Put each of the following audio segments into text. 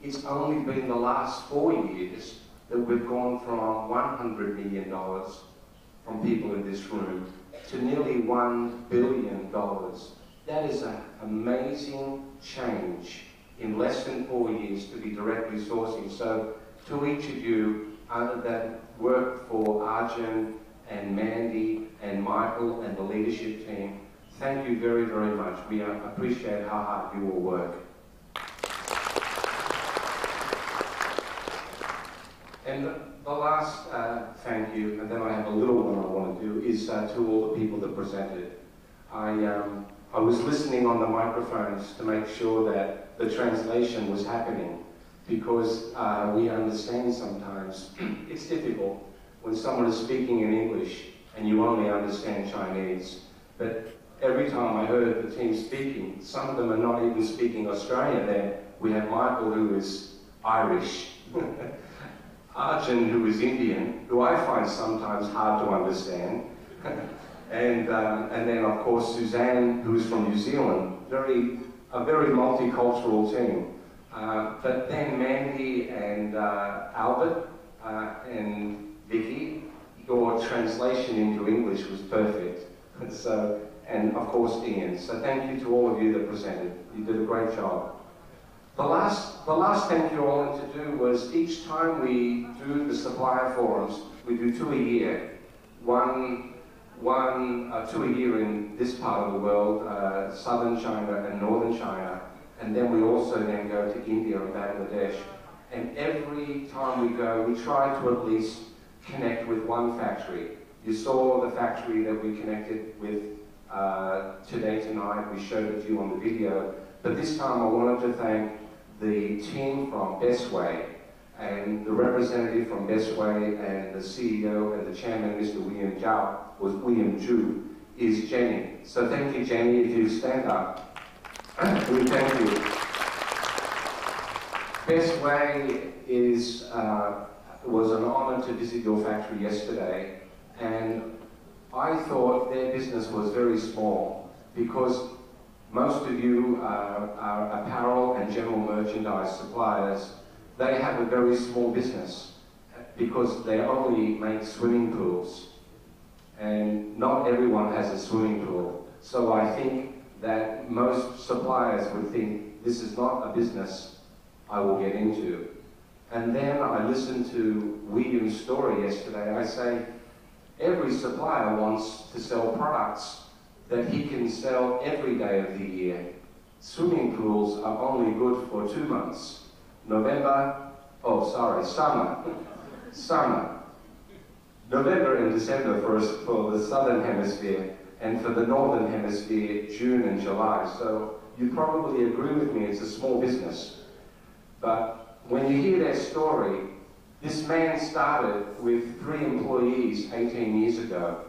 it's only been the last 4 years that we've gone from $100 million from people in this room to nearly $1 billion. That is an amazing change in less than 4 years to be directly sourcing. So to each of you that work for Arjun and Mandy and Michael and the leadership team, thank you very, very much. We appreciate how hard you all work. And the last thank you, and then I have a little one I want to do, is to all the people that presented. I was listening on the microphones to make sure that the translation was happening, because we understand sometimes it's difficult when someone is speaking in English and you only understand Chinese. But every time I heard the team speaking, some of them are not even speaking Australian there. We have Michael, who is Irish, Arjun, who is Indian, who I find sometimes hard to understand, and then of course Suzanne, who is from New Zealand, a very multicultural team. But then Mandy and Albert and Vicky, your translation into English was perfect. So, and of course Ian. So thank you to all of you that presented. You did a great job. The last thank you I wanted to do was, each time we do the supplier forums, we do 2 a year. Two a year in this part of the world, southern China and northern China, and then we also then go to India and Bangladesh. And every time we go, we try to at least connect with one factory. You saw the factory that we connected with tonight. We showed it to you on the video. But this time I wanted to thank the team from Bestway, and the representative from Bestway and the CEO and the chairman, Mr. William Zhu, is Jenny. So thank you, Jenny. If you stand up, we thank you. Bestway was an honor to visit your factory yesterday, and I thought their business was very small, because most of you are apparel and general merchandise suppliers. They have a very small business because they only make swimming pools, and not everyone has a swimming pool. So I think that most suppliers would think, this is not a business I will get into. And then I listened to William's story yesterday. I say, every supplier wants to sell products that he can sell every day of the year. Swimming pools are only good for 2 months. Summer. November and December for the southern hemisphere, and for the northern hemisphere, June and July. So you probably agree with me, it's a small business. But when you hear their story, this man started with 3 employees 18 years ago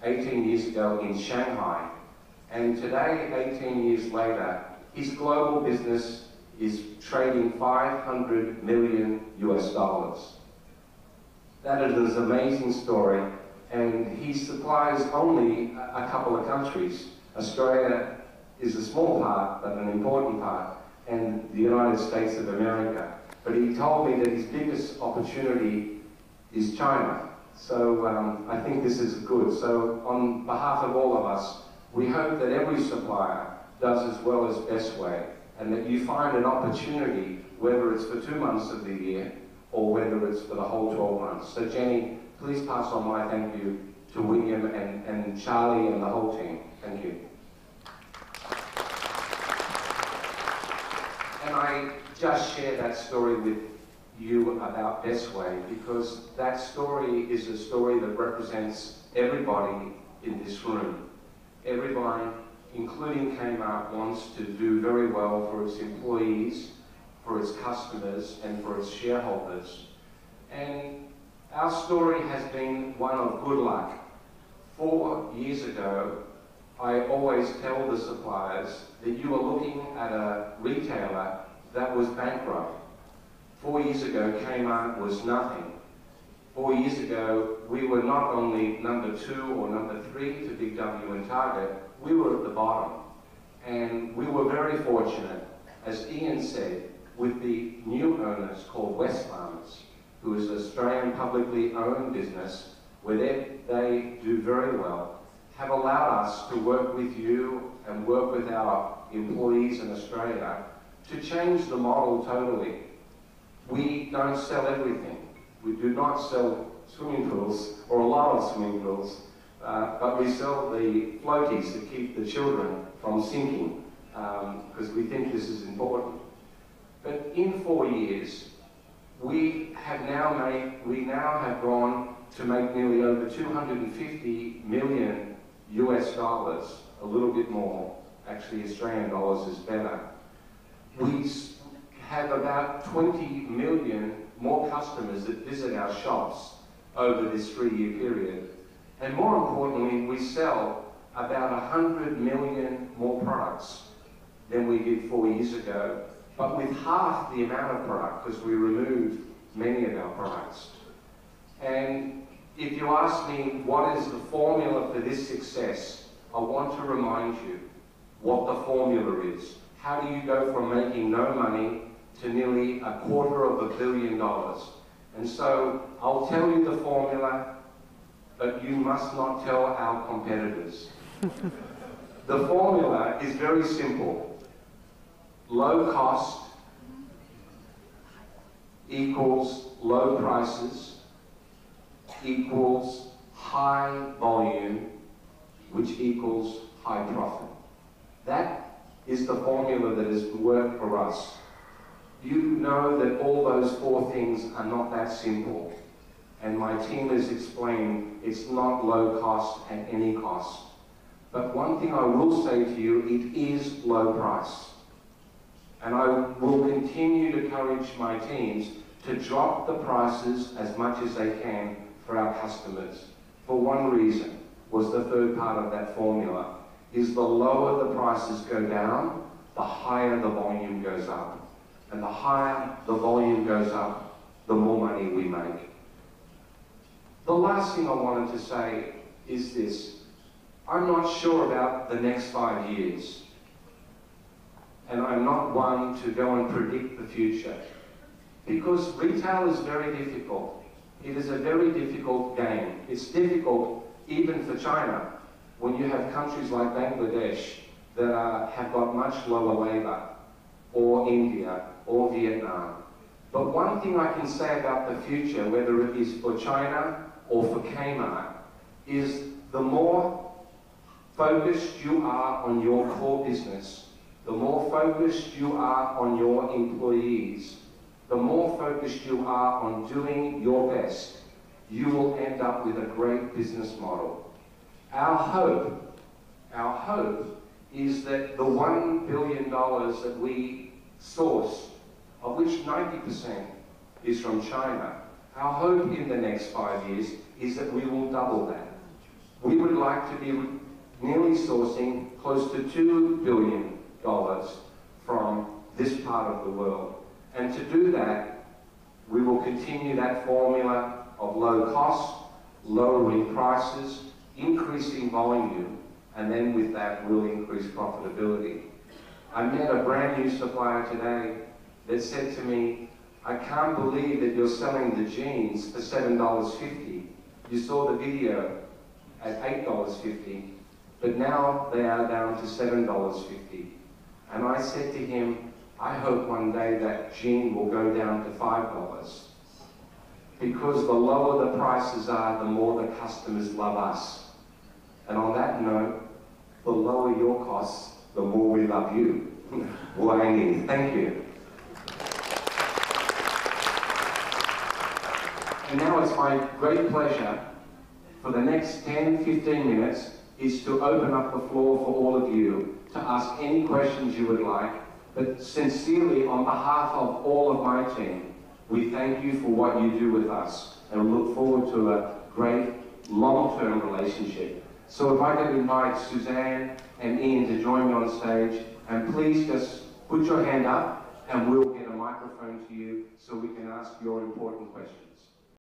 in Shanghai. And today, 18 years later, his global business is trading $500 million US. That is an amazing story, and he supplies only a couple of countries. Australia is a small part, but an important part, and the United States of America. But he told me that his biggest opportunity is China. So I think this is good. So on behalf of all of us, we hope that every supplier does as well as Bestway, and that you find an opportunity, whether it's for 2 months of the year or whether it's for the whole 12 months. So Jenny, please pass on my thank you to William and Charlie and the whole team. Thank you. And I just share that story with you about Bestway, because that story is a story that represents everybody in this room. Everybody, including Kmart, wants to do very well for its employees, for its customers, and for its shareholders. And our story has been one of good luck. 4 years ago, I always tell the suppliers that you are looking at a retailer that was bankrupt. 4 years ago, Kmart was nothing. 4 years ago, we were not only number 2 or number 3 to Big W and Target, we were at the bottom. And we were very fortunate, as Ian said, with the owners called West Farmers, who is an Australian publicly owned business where they do very well, have allowed us to work with you and work with our employees in Australia to change the model totally. We don't sell everything. We do not sell swimming pools, or a lot of swimming pools, but we sell the floaties that keep the children from sinking, because we think this is important. But in 4 years, we now have gone to make nearly over 250 million US dollars, a little bit more, actually Australian dollars is better. We have about 20 million more customers that visit our shops over this 3-year period. And more importantly, we sell about 100 million more products than we did 4 years ago, but with half the amount of product because we removed many of our products. And if you ask me what is the formula for this success, I want to remind you what the formula is. How do you go from making no money to nearly $250 million? And so I'll tell you the formula, but you must not tell our competitors. The formula is very simple. Low cost equals low prices equals high volume, which equals high profit. That is the formula that has worked for us. You know that all those 4 things are not that simple. And my team has explained it's not low cost at any cost. But one thing I will say to you, it is low price. And I will continue to encourage my teams to drop the prices as much as they can for our customers. For one reason, was the third part of that formula, is the lower the prices go down, the higher the volume goes up. And the higher the volume goes up, the more money we make. The last thing I wanted to say is this. I'm not sure about the next 5 years. And I'm not one to go and predict the future. Because retail is very difficult. It is a very difficult game. It's difficult even for China, when you have countries like Bangladesh that have got much lower labor, or India, or Vietnam. But one thing I can say about the future, whether it is for China or for Kmart, is the more focused you are on your core business, the more focused you are on your employees, the more focused you are on doing your best, you will end up with a great business model. Our hope is that the $1 billion that we source, of which 90% is from China, our hope in the next 5 years is that we will double that. We would like to be nearly sourcing close to $2 billion from this part of the world. And to do that, we will continue that formula of low cost, lowering prices, increasing volume, and then with that we'll increase profitability. I met a brand new supplier today that said to me, I can't believe that you're selling the jeans for $7.50. You saw the video at $8.50, but now they are down to $7.50. And I said to him, I hope one day that jean will go down to $5. Because the lower the prices are, the more the customers love us. And on that note, the lower your costs, the more we love you. Wang, thank you. And now it's my great pleasure for the next 10-15 minutes is to open up the floor for all of you to ask any questions you would like. But sincerely, on behalf of all of my team, we thank you for what you do with us and look forward to a great long-term relationship. So if I could invite Suzanne and Ian to join me on stage, and please just put your hand up and we'll get a microphone to you so we can ask your important questions.